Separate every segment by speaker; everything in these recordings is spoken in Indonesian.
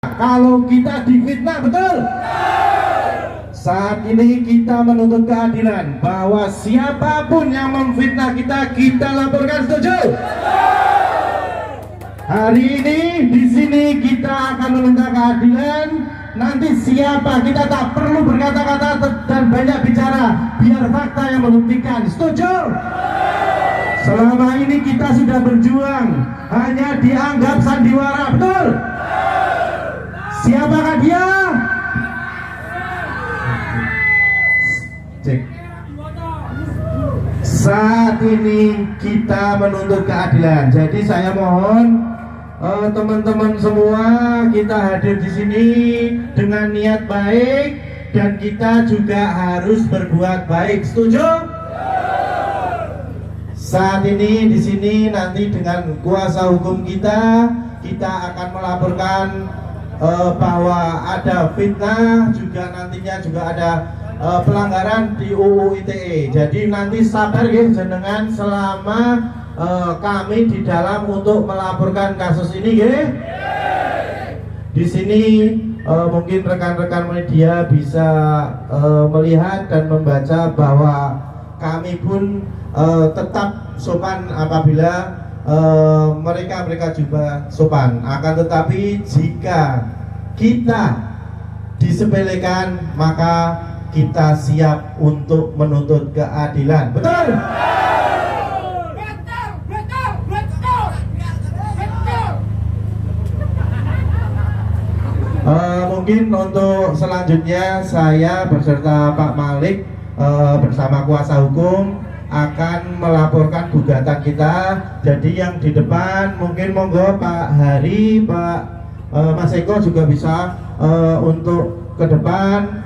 Speaker 1: Kalau kita difitnah, betul? Saat ini kita menuntut keadilan bahwa siapapun yang memfitnah kita, kita laporkan, setuju? Hari ini di sini kita akan meminta keadilan. Nanti siapa, kita tak perlu berkata-kata dan banyak bicara, biar fakta yang membuktikan, setuju? Selama ini kita sudah berjuang, hanya dianggap sandiwara, betul? Siapakah dia? Cek. Saat ini kita menuntut keadilan. Jadi saya mohon teman-teman semua, kita hadir di sini dengan niat baik dan kita juga harus berbuat baik. Setuju? Saat ini di sini nanti dengan kuasa hukum kita akan melaporkan bahwa ada fitnah, juga nantinya juga ada pelanggaran di UU ITE. Jadi nanti sabar ya jenengan selama kami di dalam untuk melaporkan kasus ini ya. Di sini mungkin rekan-rekan media bisa melihat dan membaca bahwa kami pun tetap sopan apabila mereka juga sopan. Akan tetapi jika kita disepelekan, maka kita siap untuk menuntut keadilan. Betul? Mungkin untuk selanjutnya saya beserta Pak Malik bersama kuasa hukum akan melaporkan gugatan kita. Jadi yang di depan mungkin monggo Pak Hari, Pak Mas Eko juga bisa untuk ke depan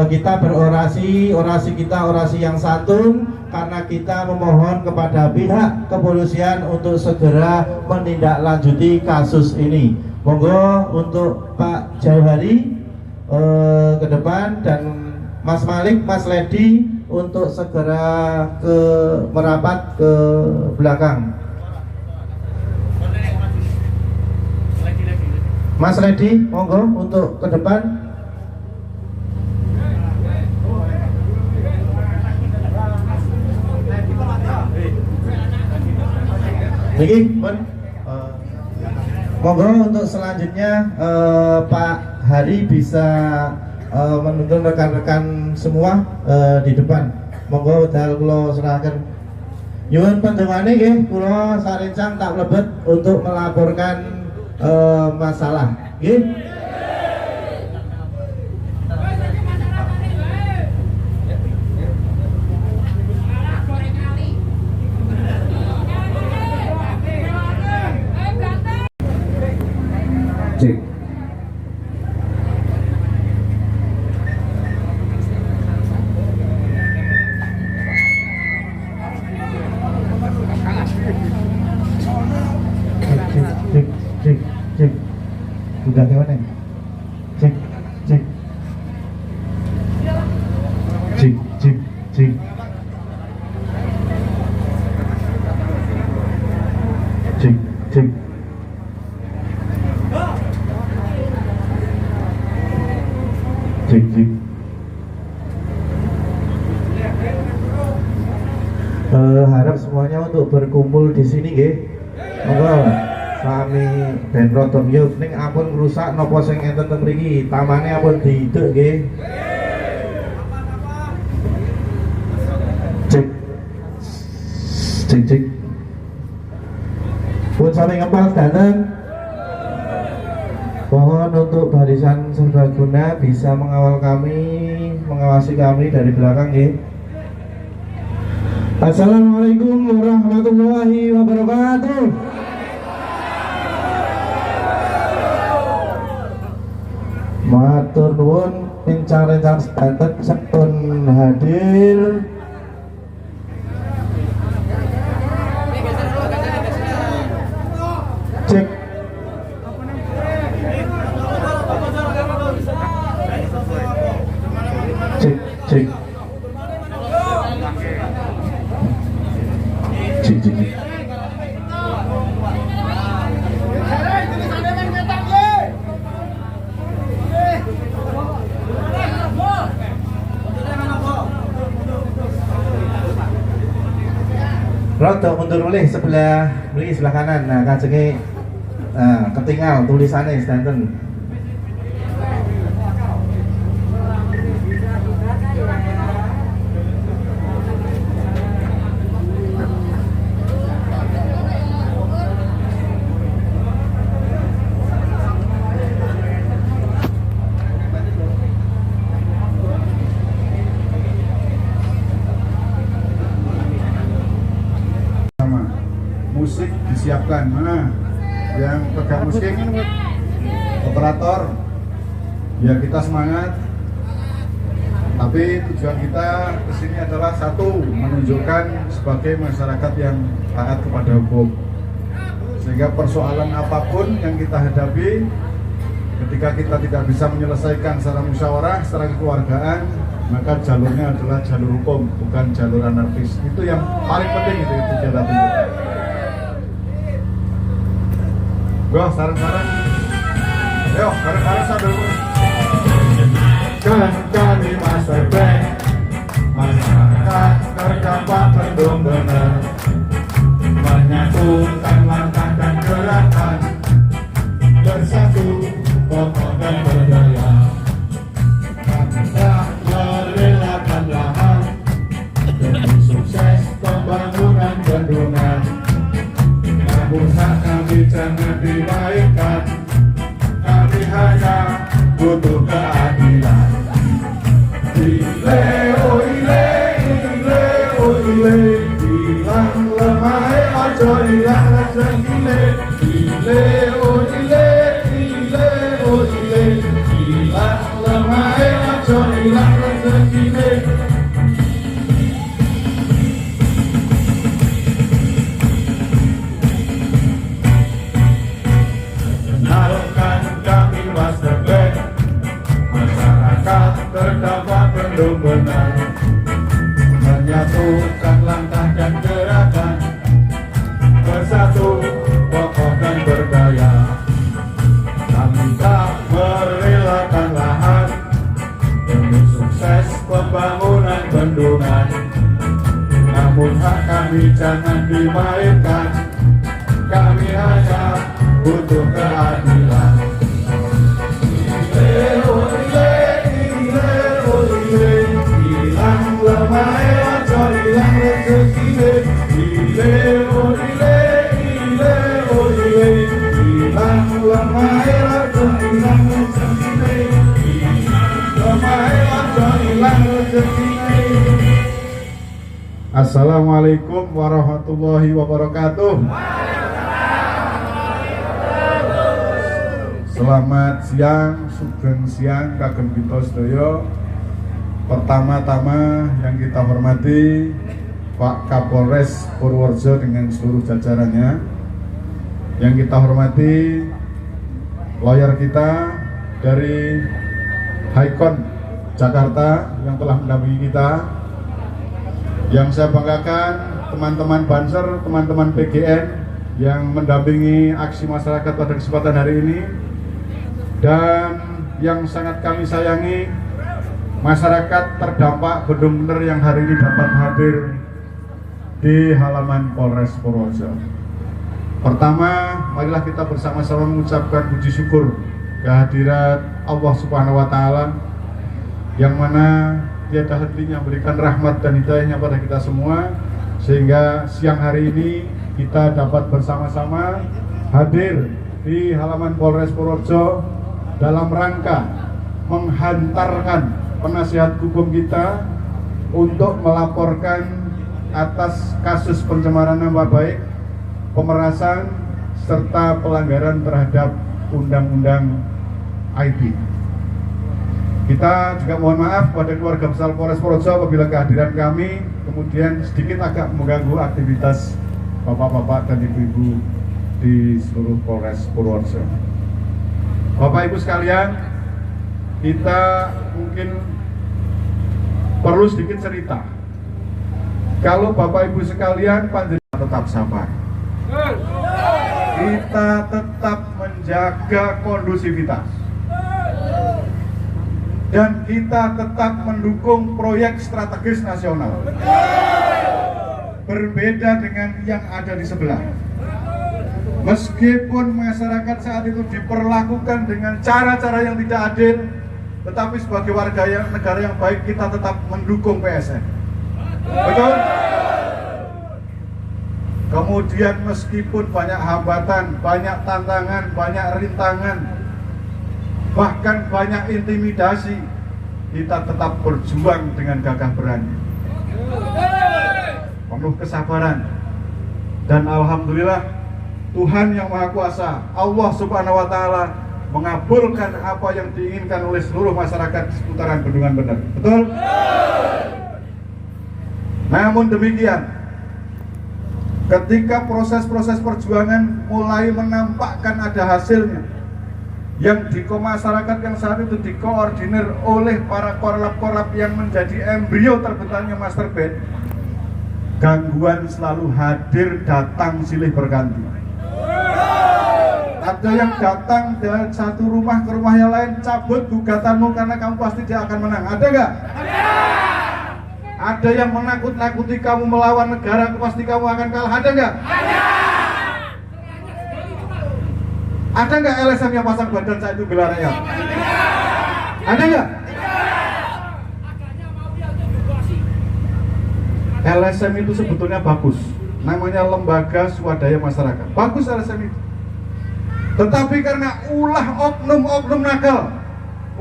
Speaker 1: kita berorasi. Orasi kita orasi yang santun karena kita memohon kepada pihak kepolisian untuk segera menindaklanjuti kasus ini. Monggo untuk Pak Jauhari ke depan dan Mas Malik, Mas Ledi untuk segera merapat ke belakang. Mas Ledi, monggo untuk ke depan. Niki, monggo untuk selanjutnya Pak Hari bisa menuntun rekan-rekan semua di depan. Monggo dal kula serahkan. Nyuwun pendengane nggih, kula sarencang tak mlebet untuk melaporkan masalah. Nggih. Cek. Cek. Udah gimana? Cek. Cek. Cek. Cek. Cek. Cek. Cek. Cek. Cek. Harap semuanya untuk berkumpul di sini, nggih. Monggo. Sami ben rada miyup ning ampun ngrusak napa sing enten teng mriki, tamane ampun diiduk nggih. Cek. Cek cek. Pun sami ngempal danten. Mohon untuk barisan serbaguna bisa mengawasi kami dari belakang nggih. Assalamualaikum warahmatullahi wabarakatuh. Matur nuwun rencang-rencang sedanten sampun hadir. Cek. Cek, cek. Cek, cek. Rodok mundur mulih sebelah kanan. Nah, kajenge ketinggal tulisannya sedanten.
Speaker 2: Musik disiapkan, mana yang pegang musik, operator, ya kita semangat. Tapi tujuan kita kesini adalah satu, menunjukkan sebagai masyarakat yang taat kepada hukum, sehingga persoalan apapun yang kita hadapi, ketika kita tidak bisa menyelesaikan secara musyawarah, secara kekeluargaan, maka jalurnya adalah jalur hukum, bukan jalur anarkis. Itu yang paling penting, itu jalan kita. Wah, sarang-sarang. Ayo, bareng-bareng sambil kan kami master plan. Masyarakat terdampak mendung benar, menyatukan langkah dan gerakan, bersatu kokoh dan berdaya. Kami tak merelakan lahan demi sukses pembangunan bendungan. Namun hak kami jangan dimainkan, kami hanya butuh keadilan. Ile, oh ile, ile, oh ile, hilang lemah, ojo hilang rezekine. Ile, oh ile, ile, oh ile, hilang lemah, ojo hilang rezekine. Terdampak belum benar, menyatukan langkah dan gerakan, bersatu kokoh dan berdaya. Kami tak merelakan lahan demi sukses pembangunan bendungan. Namun hak kami jangan dimainkan, kami hanya butuh keadilan. Hilang lemah, ojo hilang rezekine. Ile, oh ile, ile, oh ile, hilang lemah, ojo hilang rezekine. Hilang lemah, ojo hilang rezekine. Assalamualaikum warahmatullahi wabarakatuh. Selamat siang, sugeng siang kagem kita sedaya. Pertama-tama yang kita hormati Pak Kapolres Purworejo dengan seluruh jajarannya. Yang kita hormati lawyer kita dari Haikon Jakarta yang telah mendampingi kita. Yang saya banggakan teman-teman Banser, teman-teman PGN yang mendampingi aksi masyarakat pada kesempatan hari ini. Dan yang sangat kami sayangi, masyarakat terdampak benar-benar yang hari ini dapat hadir di halaman Polres Purworejo. Pertama, marilah kita bersama-sama mengucapkan puji syukur kehadirat Allah Subhanahu wa Ta'ala, yang mana tiada hentinya memberikan rahmat dan hidayahnya pada kita semua, sehingga siang hari ini kita dapat bersama-sama hadir di halaman Polres Purworejo dalam rangka menghantarkan penasihat hukum kita untuk melaporkan atas kasus pencemaran nama baik, pemerasan, serta pelanggaran terhadap Undang-Undang IT. Kita juga mohon maaf pada keluarga besar Polres Purworejo apabila kehadiran kami kemudian sedikit agak mengganggu aktivitas bapak-bapak dan ibu-ibu di seluruh Polres Purworejo. Bapak Ibu sekalian, kita mungkin perlu sedikit cerita. Kalau Bapak Ibu sekalian, panjenengan tetap sabar. Kita tetap menjaga kondusivitas. Dan kita tetap mendukung proyek strategis nasional. berbeda dengan yang ada di sebelah. Meskipun masyarakat saat itu diperlakukan dengan cara-cara yang tidak adil, tetapi sebagai warga negara yang baik kita tetap mendukung PSN. Betul? Kemudian meskipun banyak hambatan, banyak tantangan, banyak rintangan, bahkan banyak intimidasi, kita tetap berjuang dengan gagah berani, penuh kesabaran. Dan alhamdulillah Tuhan yang Maha Kuasa, Allah Subhanahu wa Ta'ala, mengabulkan apa yang diinginkan oleh seluruh masyarakat seputaran Bendungan Bener. Betul? Namun demikian, ketika proses-proses perjuangan mulai menampakkan ada hasilnya, yang di masyarakat yang saat itu dikoordinir oleh para korlap-korlap yang menjadi embrio terbentuknya master band, gangguan selalu hadir, datang silih berganti. Ada yang datang dari satu rumah ke rumah yang lain, cabut gugatanmu karena kamu pasti dia akan menang. Ada nggak? Ada yang menakut-nakuti kamu melawan negara, pasti kamu akan kalah. Ada nggak? Ada nggak LSM yang pasang badan saat itu bela rakyat? Ada nggak? LSM itu sebetulnya bagus, namanya Lembaga Swadaya Masyarakat. Bagus LSM itu. Tetapi karena ulah oknum-oknum nakal,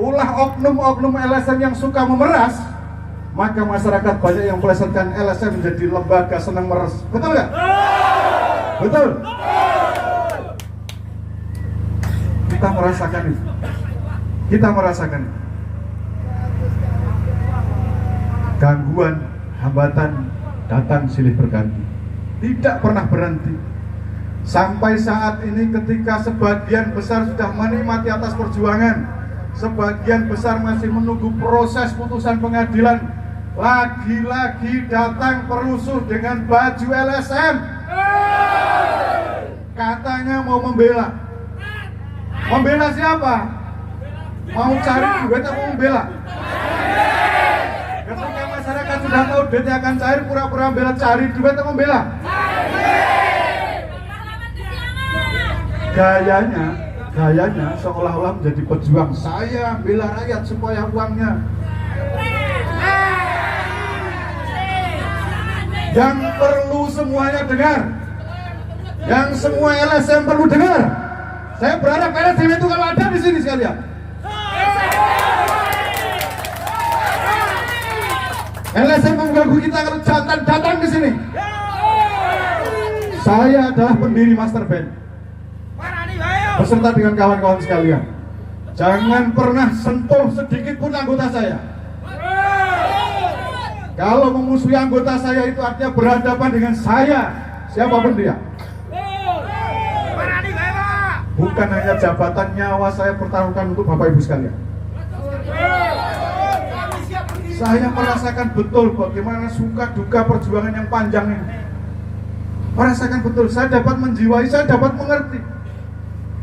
Speaker 2: ulah oknum-oknum LSM yang suka memeras, maka masyarakat banyak yang melesetkan LSM menjadi lembaga senang meres. Betul nggak? Betul. Kita merasakan itu. Kita merasakan itu. Gangguan, hambatan datang silih berganti, tidak pernah berhenti. Sampai saat ini ketika sebagian besar sudah menikmati atas perjuangan, sebagian besar masih menunggu proses putusan pengadilan, lagi-lagi datang perusuh dengan baju LSM. Katanya mau membela. Membela siapa? Mau cari duit atau mau membela? Ketika masyarakat sudah tahu duitnya akan cair, pura-pura membela, cari duit atau membela? Gayanya seolah-olah menjadi pejuang. Saya bela rakyat supaya uangnya. Yang perlu semuanya dengar, yang semua LSM perlu dengar. Saya berharap LSM itu kalau ada di sini sekalian, LSM mengganggu kita kalau datang ke sini. Saya adalah pendiri Master Band beserta dengan kawan-kawan sekalian. Jangan pernah sentuh sedikit pun anggota saya. Kalau memusuhi anggota saya itu artinya berhadapan dengan saya, siapapun dia. Bukan hanya jabatan, nyawa saya pertaruhkan untuk Bapak Ibu sekalian. Saya merasakan betul bagaimana suka duka perjuangan yang panjang ini. Merasakan betul, saya dapat menjiwai, saya dapat mengerti.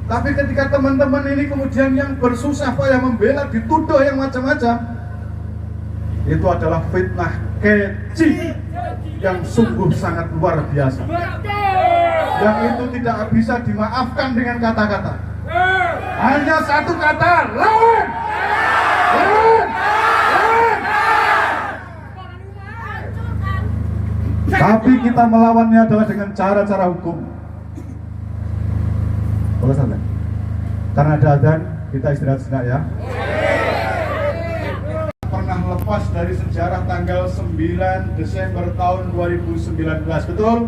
Speaker 2: Tapi ketika teman-teman ini kemudian yang bersusah payah membela, dituduh yang macam-macam, itu adalah fitnah keji yang sungguh sangat luar biasa, yang itu tidak bisa dimaafkan dengan kata-kata. Hanya satu kata, lawan! Lawan! Lawan! Tapi kita melawannya adalah dengan cara-cara hukum. Boleh sampai? Karena ada adzan, kita istirahat sejenak ya. Pernah lepas dari sejarah tanggal 9 Desember tahun 2019, betul?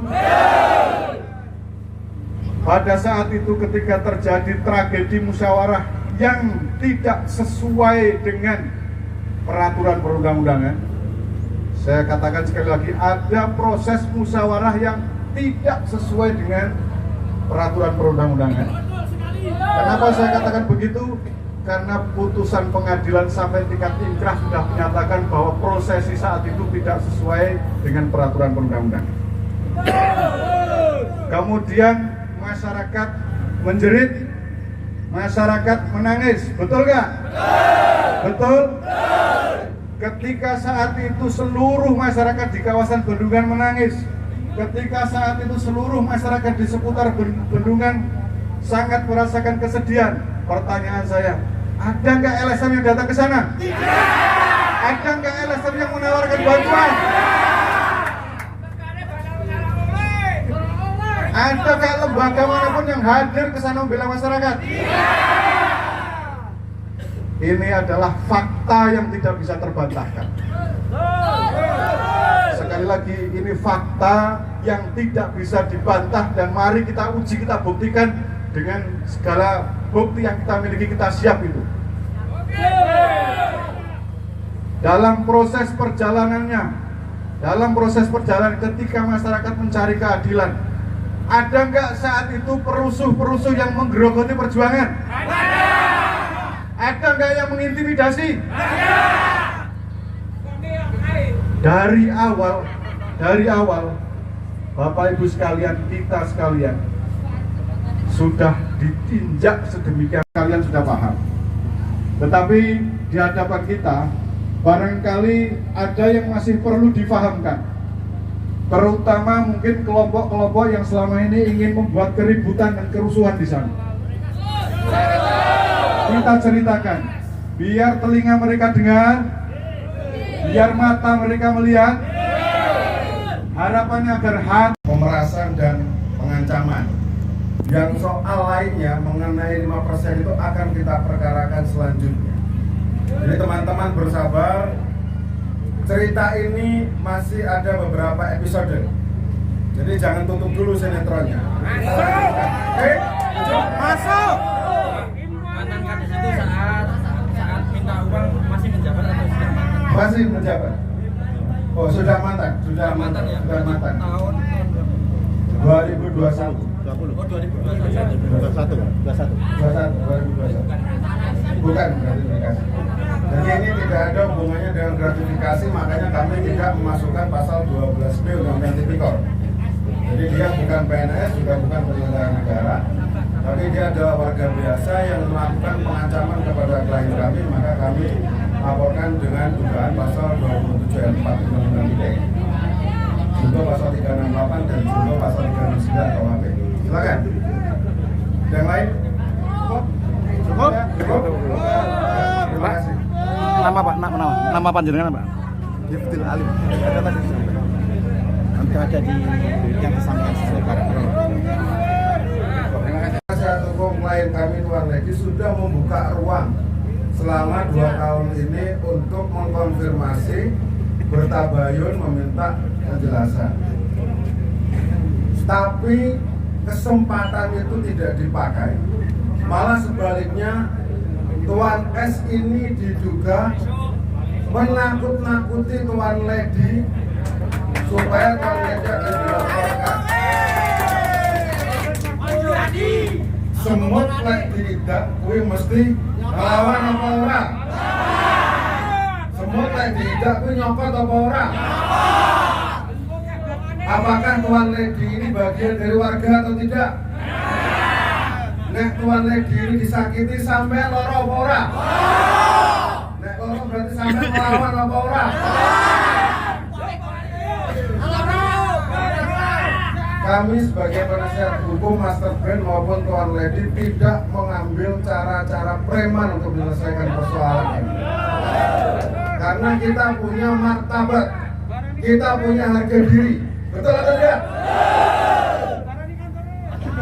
Speaker 2: Pada saat itu ketika terjadi tragedi musyawarah yang tidak sesuai dengan peraturan perundang-undangan, saya katakan sekali lagi, ada proses musyawarah yang tidak sesuai dengan peraturan perundang-undangan. Kenapa saya katakan begitu? Karena putusan pengadilan sampai tingkat inkrah sudah menyatakan bahwa prosesi saat itu tidak sesuai dengan peraturan perundang-undangan. Kemudian masyarakat menjerit, masyarakat menangis, betul nggak? Betul? Ketika saat itu seluruh masyarakat di kawasan Bendungan menangis, ketika saat itu seluruh masyarakat di seputar bendungan sangat merasakan kesedihan. Pertanyaan saya, ada nggak LSM yang datang ke sana? Ada nggak LSM yang menawarkan bantuan? Ada nggak lembaga manapun yang hadir ke sana membela masyarakat? Ini adalah fakta yang tidak bisa terbantahkan. Sekali lagi, ini fakta yang tidak bisa dibantah dan mari kita uji, kita buktikan dengan segala bukti yang kita miliki, kita siap itu. Dalam proses perjalanannya, ketika masyarakat mencari keadilan, ada nggak saat itu perusuh-perusuh yang menggerogoti perjuangan? Ada nggak yang mengintimidasi? Dari awal, Bapak Ibu sekalian, kita sekalian sudah ditinjak sedemikian, kalian sudah paham. Tetapi di hadapan kita, barangkali ada yang masih perlu difahamkan. Terutama mungkin kelompok-kelompok yang selama ini ingin membuat keributan dan kerusuhan di sana. Kita ceritakan, biar telinga mereka dengar, biar mata mereka melihat. Harapannya agar hati pemerasan dan pengancaman. Yang soal lainnya mengenai 5% itu akan kita perkarakan selanjutnya. Jadi teman-teman bersabar. Cerita ini masih ada beberapa episode. Jadi jangan tutup dulu sinetronnya.
Speaker 3: Masuk. Mantan kadis itu saat minta uang masih menjabat atau sudah mantan?
Speaker 2: Masih menjabat. Oh, sudah mantan.
Speaker 3: Sudah mantan ya.
Speaker 2: Sudah mantan.
Speaker 3: Tahun
Speaker 2: 2021.
Speaker 3: 2021.
Speaker 2: Bukan gratifikasi. Jadi ini tidak ada hubungannya dengan gratifikasi, makanya kami tidak memasukkan pasal 12B Undang-Undang Tipikor. Jadi dia bukan PNS, juga bukan penyelenggara negara, tapi dia adalah warga biasa yang melakukan pengancaman kepada klien kami, maka kami laporkan dengan dugaan pasal 27 ayat 4 Undang-Undang ITE, junto pasal 368 dan junto pasal 369 KUHP. Silakan. Yang lain? Cukup? Terima kasih.
Speaker 4: Nama Pak, nama panjenengan Pak?
Speaker 2: Giftil Alim.
Speaker 4: Nanti ada di yang disampaikan sesuai karakter.
Speaker 2: Penasihat hukum klien kami Tuan Ledi sudah membuka ruang selama 2 tahun ini untuk mengkonfirmasi, bertabayun, meminta penjelasan. Tapi kesempatan itu tidak dipakai. Malah sebaliknya, Tuan S ini diduga menakut-nakuti Tuan Ledi supaya Tuan Ledi akan dilaporkan. Semut lek tidak, kuwi mesti ngelawan apa ora? Semut lek tidak, kuwi nyokot apa ora? Apakah Tuan Ledi ini bagian dari warga atau tidak? Nek Tuan Ledi ini disakiti sampai loro apa ora? Nek loro berarti sampai melawan apa ora? Kami sebagai penasihat hukum Master Brand maupun Tuan Ledi tidak mengambil cara-cara preman untuk menyelesaikan persoalan ini. Karena kita punya martabat, kita punya harga diri. Betul atau tidak?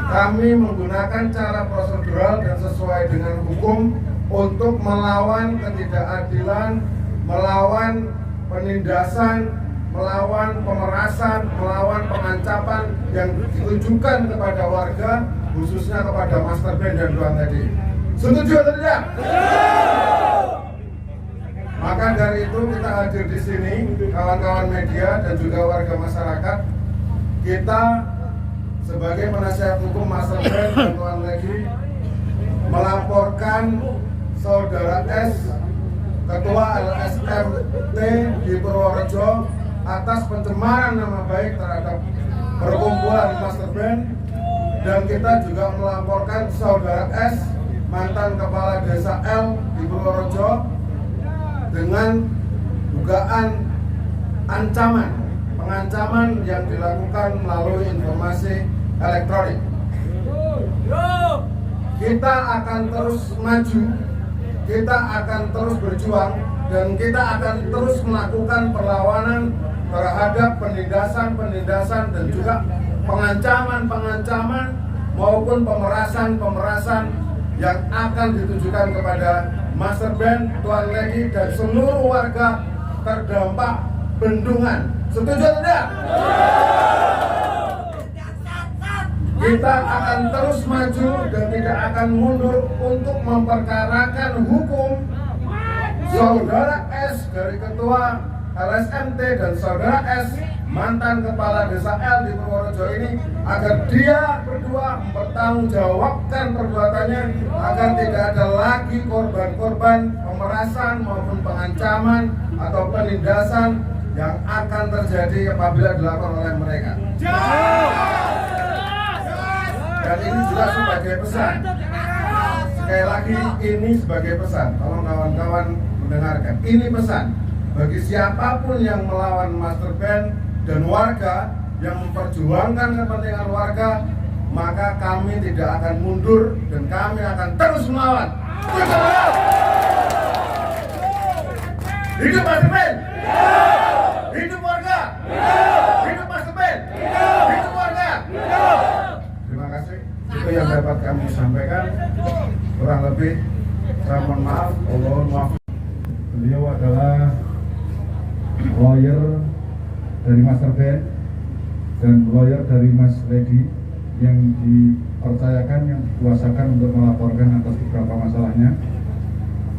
Speaker 2: Kami menggunakan cara prosedural dan sesuai dengan hukum untuk melawan ketidakadilan, melawan penindasan, melawan pemerasan, melawan pengancapan yang ditujukan kepada warga, khususnya kepada Master Brand dan Tuan Ledi. Setuju atau tidak? Maka dari itu kita hadir di sini, kawan-kawan media dan juga warga masyarakat. Kita sebagai penasihat hukum Master Brand dan Tuan Ledi melaporkan Saudara S, Ketua LSMT di Purworejo, atas pencemaran nama baik terhadap perkumpulan Master Brand, dan kita juga melaporkan Saudara S, mantan Kepala Desa L di Purworejo, dengan dugaan ancaman pengancaman yang dilakukan melalui informasi elektronik. Kita akan terus maju, kita akan terus berjuang, dan kita akan terus melakukan perlawanan terhadap penindasan dan juga pengancaman maupun pemerasan yang akan ditujukan kepada Master Band, Tuan Legi, dan seluruh warga terdampak bendungan. Setuju tidak? Kita akan terus maju dan tidak akan mundur untuk memperkarakan hukum Saudara S dari Ketua LSMT dan Saudara S mantan Kepala Desa L di Purworejo ini, agar dia berdua mempertanggungjawabkan perbuatannya, agar tidak ada lagi korban-korban pemerasan maupun pengancaman atau penindasan yang akan terjadi apabila dilakukan oleh mereka. Dan ini juga sebagai pesan. Sekali lagi, ini sebagai pesan. Tolong kawan-kawan mendengarkan. Ini pesan bagi siapapun yang melawan Master Band dan warga yang memperjuangkan kepentingan warga, maka kami tidak akan mundur dan kami akan terus melawan. Hidup Master Band! Hidup warga! Hidup Master Band! Hidup warga! Terima kasih. Itu yang dapat kami sampaikan. Kurang lebih saya mohon maaf. Allahumma maaf. Beliau adalah lawyer dari Master Band dan lawyer dari Mas Legi yang dipercayakan, yang dikuasakan untuk melaporkan atas beberapa masalahnya.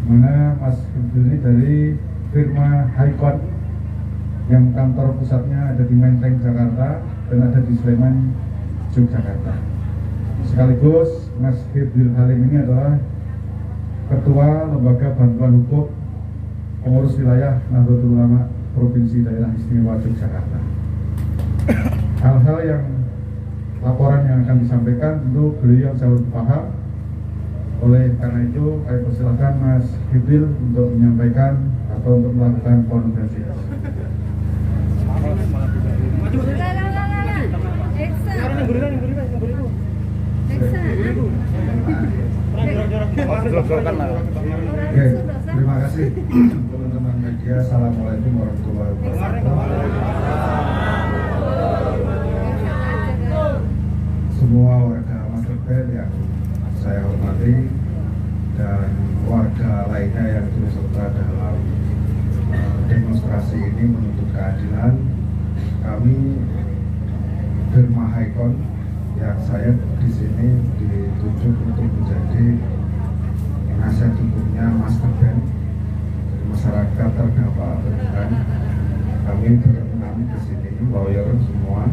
Speaker 2: Mana Mas ini dari firma Haikon yang kantor pusatnya ada di Menteng, Jakarta, dan ada di Sleman, Yogyakarta. Sekaligus Mas Firdil Halim ini adalah Ketua Lembaga Bantuan Hukum Pengurus Wilayah Nahdlatul Ulama Provinsi Daerah Istimewa Yogyakarta. Hal-hal yang laporan yang akan disampaikan tentu beliau jauh paham. Oleh karena itu, saya persilakan Mas Firdil untuk menyampaikan atau untuk melakukan konferensi. Oke, terima kasih teman-teman media. Assalamualaikum warahmatullahi wabarakatuh. Semua warga Master Band yang saya hormati dan warga lainnya yang turut serta dalam demonstrasi ini menuntut keadilan, kami firma Haikon yang saya di sini ditunjuk untuk menjadi penasihat hukumnya Master Band dari masyarakat terdampak bendungan. Kami berenam ke sini, lawyer semua.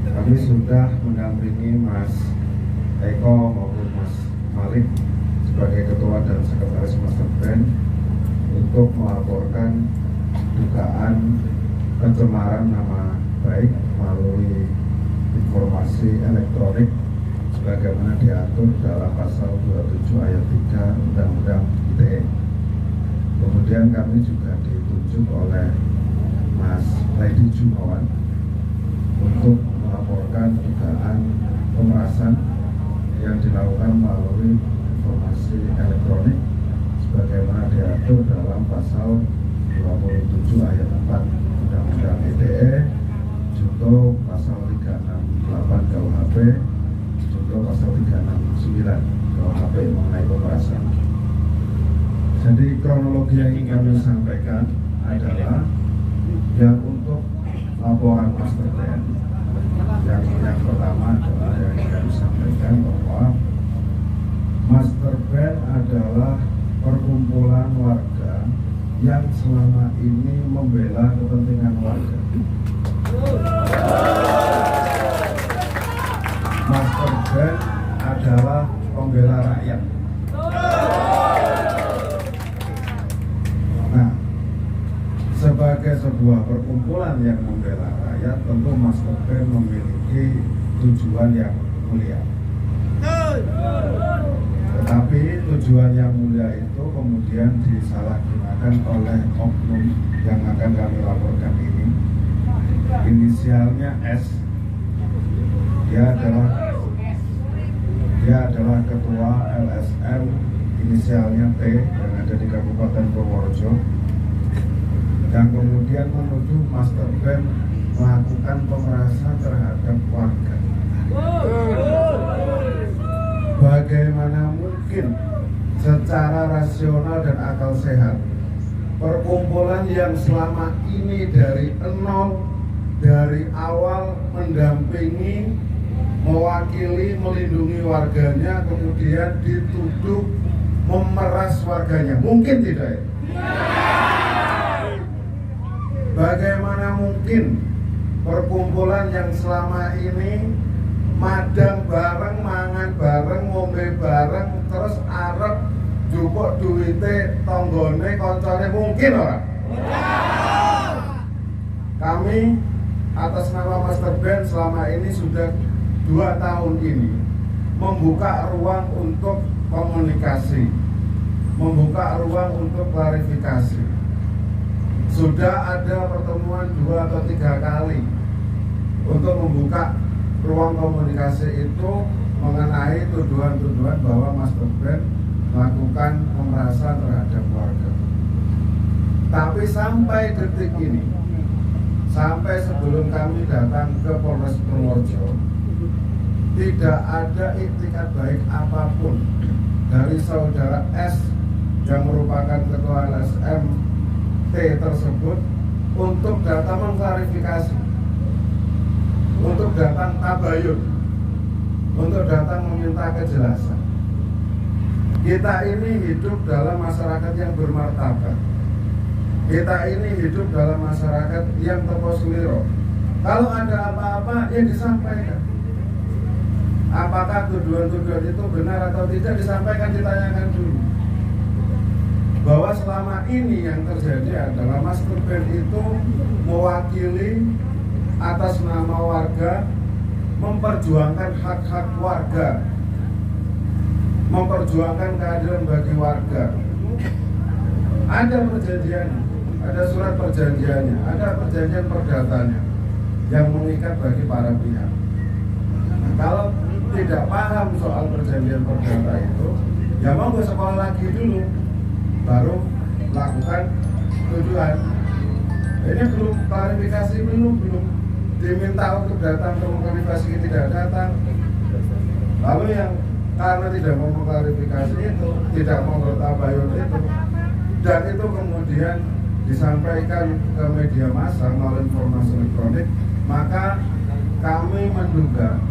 Speaker 2: Kami sudah mendampingi Mas Eko maupun Mas Malik sebagai ketua dan sekretaris Master Band untuk melaporkan dugaan pencemaran nama baik melalui informasi elektronik sebagaimana diatur dalam pasal 27 ayat 3 Undang-Undang ITE. Kemudian kami juga ditunjuk oleh Mas Lady Jumawan untuk melaporkan dugaan pemerasan yang dilakukan melalui informasi elektronik sebagaimana diatur dalam pasal 27 ayat 4 Undang-Undang ITE, junto pasal 368 KUHP, junto pasal 369 KUHP mengenai pemerasan. Jadi kronologi yang ingin kami sampaikan adalah yang untuk laporan Master Band yang pertama adalah yang kami sampaikan bahwa Master Band adalah perkumpulan warga yang selama ini membela kepentingan warga. Master Band adalah pembela rakyat. Nah, sebagai sebuah perkumpulan yang membela rakyat, tentu Master Band memiliki tujuan yang mulia. Tetapi tujuan yang mulia itu kemudian disalahgunakan oleh oknum yang akan kami laporkan ini inisialnya S. Dia adalah ketua LSM inisialnya T yang ada di Kabupaten Purworejo, yang kemudian menuduh Master Band melakukan pemerasan terhadap warga. Bagaimana mungkin secara rasional dan akal sehat perkumpulan yang selama ini dari nol, dari awal mendampingi, mewakili, melindungi warganya, kemudian dituduh memeras warganya? Mungkin tidak ya? Bagaimana mungkin perkumpulan yang selama ini madang bareng, mangan bareng, ngombe bareng, terus arep jupuk duwite tonggone koncone, mungkin ora? Kami atas nama Master Band selama ini sudah 2 tahun ini membuka ruang untuk komunikasi, membuka ruang untuk klarifikasi. Sudah ada pertemuan 2 atau 3 kali untuk membuka ruang komunikasi itu mengenai tuduhan-tuduhan bahwa Master Band melakukan pemerasan terhadap warga. Tapi sampai detik ini, sampai sebelum kami datang ke Polres Purworejo, tidak ada iktikat baik apapun dari saudara S yang merupakan ketua LSM T tersebut untuk datang mengklarifikasi, untuk datang tabayun, untuk datang meminta kejelasan. Kita ini hidup dalam masyarakat yang bermartabat. Kita ini hidup dalam masyarakat yang terposliro. Kalau ada apa-apa, ya disampaikan. Apakah tuduhan-tuduhan itu benar atau tidak, disampaikan, ditanyakan dulu. Bahwa selama ini yang terjadi adalah Master Band itu mewakili atas nama warga, memperjuangkan hak-hak warga, memperjuangkan keadilan bagi warga. Ada perjanjiannya, ada surat perjanjiannya, ada perjanjian perdatanya yang mengikat bagi para pihak. Nah, kalau tidak paham soal perjanjian perdata itu, ya mau ke sekolah lagi dulu, baru melakukan tuduhan. Ini belum klarifikasi, belum diminta untuk datang ke klarifikasi, tidak datang. Lalu yang karena tidak mau mengklarifikasi itu, tidak mau bertabayun itu, dan itu kemudian disampaikan ke media massa melalui informasi elektronik, maka kami menduga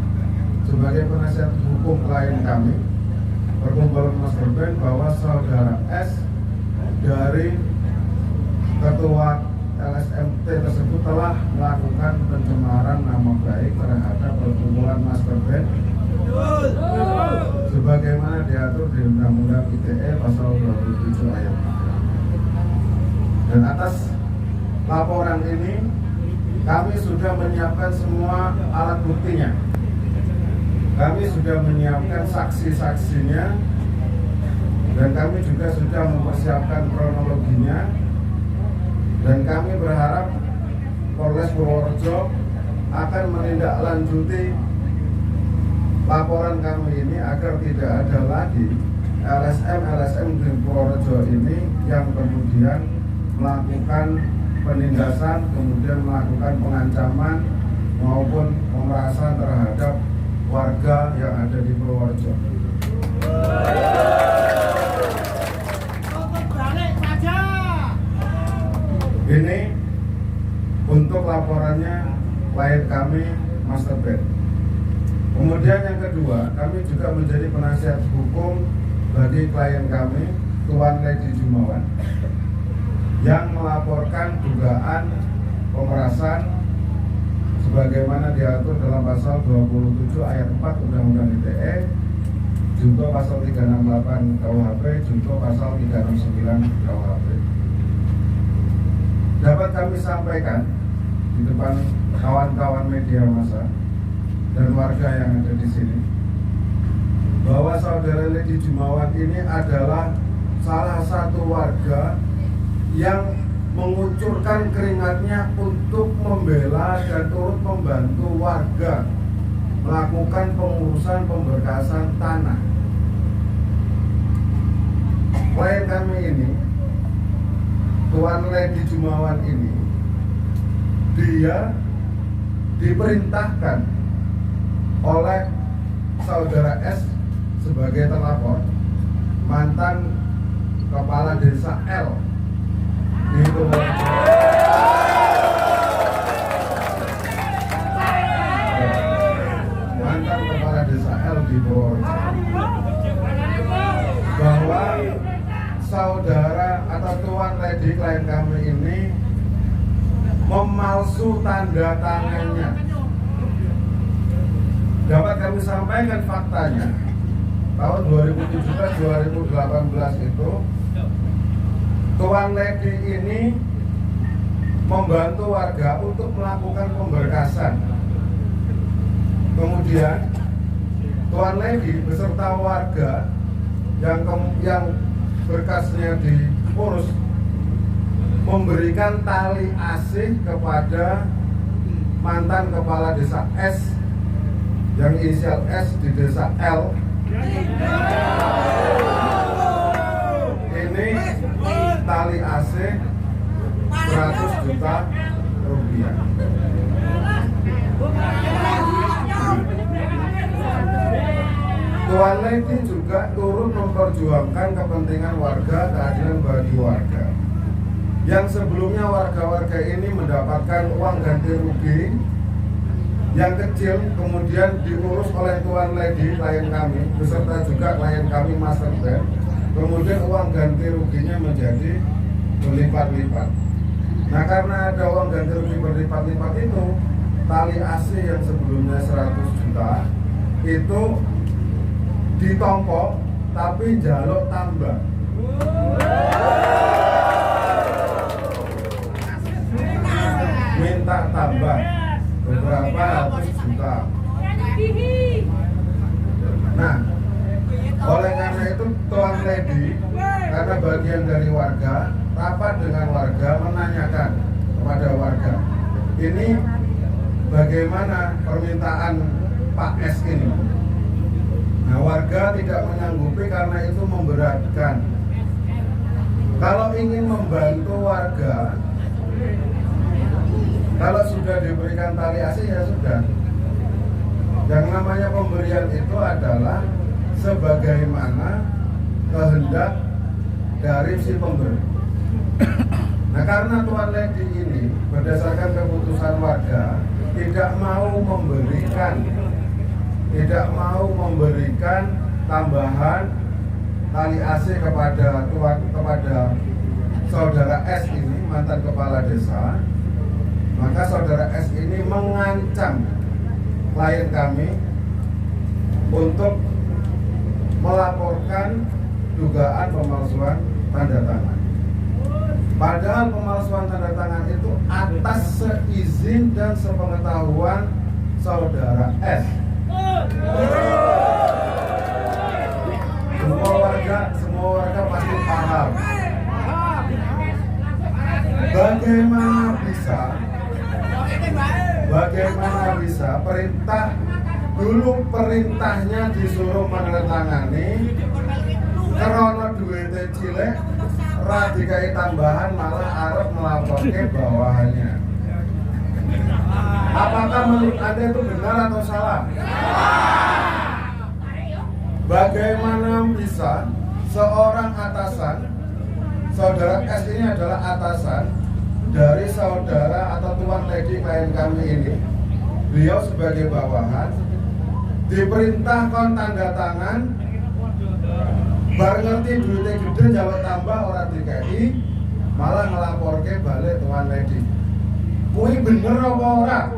Speaker 2: sebagai penasihat hukum klien kami, perkumpulan Master Band, bahwa saudara S dari ketua LSMT tersebut telah melakukan pencemaran nama baik terhadap perkumpulan Master Band sebagaimana diatur di Undang-Undang ITE pasal 27 ayat 3. Dan atas laporan ini kami sudah menyiapkan semua alat buktinya. Kami sudah menyiapkan saksi-saksinya, dan kami juga sudah mempersiapkan kronologinya. Dan kami berharap Polres Purworejo akan menindaklanjuti laporan kami ini agar tidak ada lagi LSM di Purworejo ini yang kemudian melakukan penindasan, kemudian melakukan pengancaman maupun pemerasan terhadap warga yang ada di Purworejo. Ini untuk laporannya klien kami Master Band. Kemudian yang kedua, kami juga menjadi penasihat hukum bagi klien kami, Tuan Lady Jumawan, yang melaporkan dugaan pemerasan sebagaimana diatur dalam pasal 27 ayat 4 Undang-Undang ITE, junto pasal 368 KUHP, junto pasal 369 KUHP. Dapat kami sampaikan di depan kawan-kawan media massa dan warga yang ada di sini bahwa saudara Lady Jumawan ini adalah salah satu warga yang mengucurkan keringatnya untuk membela dan turut membantu warga melakukan pengurusan pemberkasan tanah. Klien kami ini, Tuan Lady Jumawan ini, dia diperintahkan oleh saudara S sebagai terlapor, mantan kepala desa L di Purworejo. Mantan kepala desa L di Purworejo, bahwa saudara atau Tuan Lady klien kami ini memalsu tanda tangannya. Dapat kami sampaikan faktanya, tahun 2017-2018 itu Tuan Lady ini membantu warga untuk melakukan pemberkasan. Kemudian Tuan Lady beserta warga yang berkasnya diurus memberikan tali asih kepada mantan kepala desa S yang inisial S di desa L. Ini tali asih 100 juta rupiah. Tuan Lady juga turut memperjuangkan kepentingan warga, keadilan bagi warga. Yang sebelumnya warga-warga ini mendapatkan uang ganti rugi yang kecil, kemudian diurus oleh Tuan Lady klien kami, beserta juga klien kami Master Band. Kemudian uang ganti ruginya menjadi berlipat-lipat. Nah, karena ada uang ganti rugi berlipat-lipat itu, tali asih yang sebelumnya 100 juta itu ditompok tapi jaluk tambah. Minta tambah beberapa ratus juta. Nah, oleh karena itu Tuan Lady, karena bagian dari warga, rapat dengan warga menanyakan kepada warga, ini bagaimana permintaan Pak S ini. Nah, warga tidak menyanggupi karena itu memberatkan. Kalau ingin membantu warga, kalau sudah diberikan tali asih ya sudah. Yang namanya pemberian itu adalah sebagaimana kehendak dari si pemberi. Nah, karena Tuan Lady ini berdasarkan keputusan warga tidak mau memberikan tambahan tali asih kepada saudara S ini, mantan kepala desa, maka saudara S ini mengancam klien kami untuk melaporkan dugaan pemalsuan tanda tangan. Padahal pemalsuan tanda tangan itu atas seizin dan sepengetahuan saudara S. Semua warga pasti paham. Bagaimana bisa perintahnya disuruh menandatangani karena duitnya cilik, radikai tambahan malah arep melaporkan bawahannya. Apakah menurut Anda itu benar atau salah? Bagaimana bisa seorang atasan, saudara S ini adalah atasan dari saudara atau Tuan Lady klien kami ini, beliau sebagai bawahan, diperintah kon tanda tangan, bar ngerti duitnya gede jalur tambah orang DKI, malah ngelaporke balik Tuan Lady. Kuwi bener apa ora?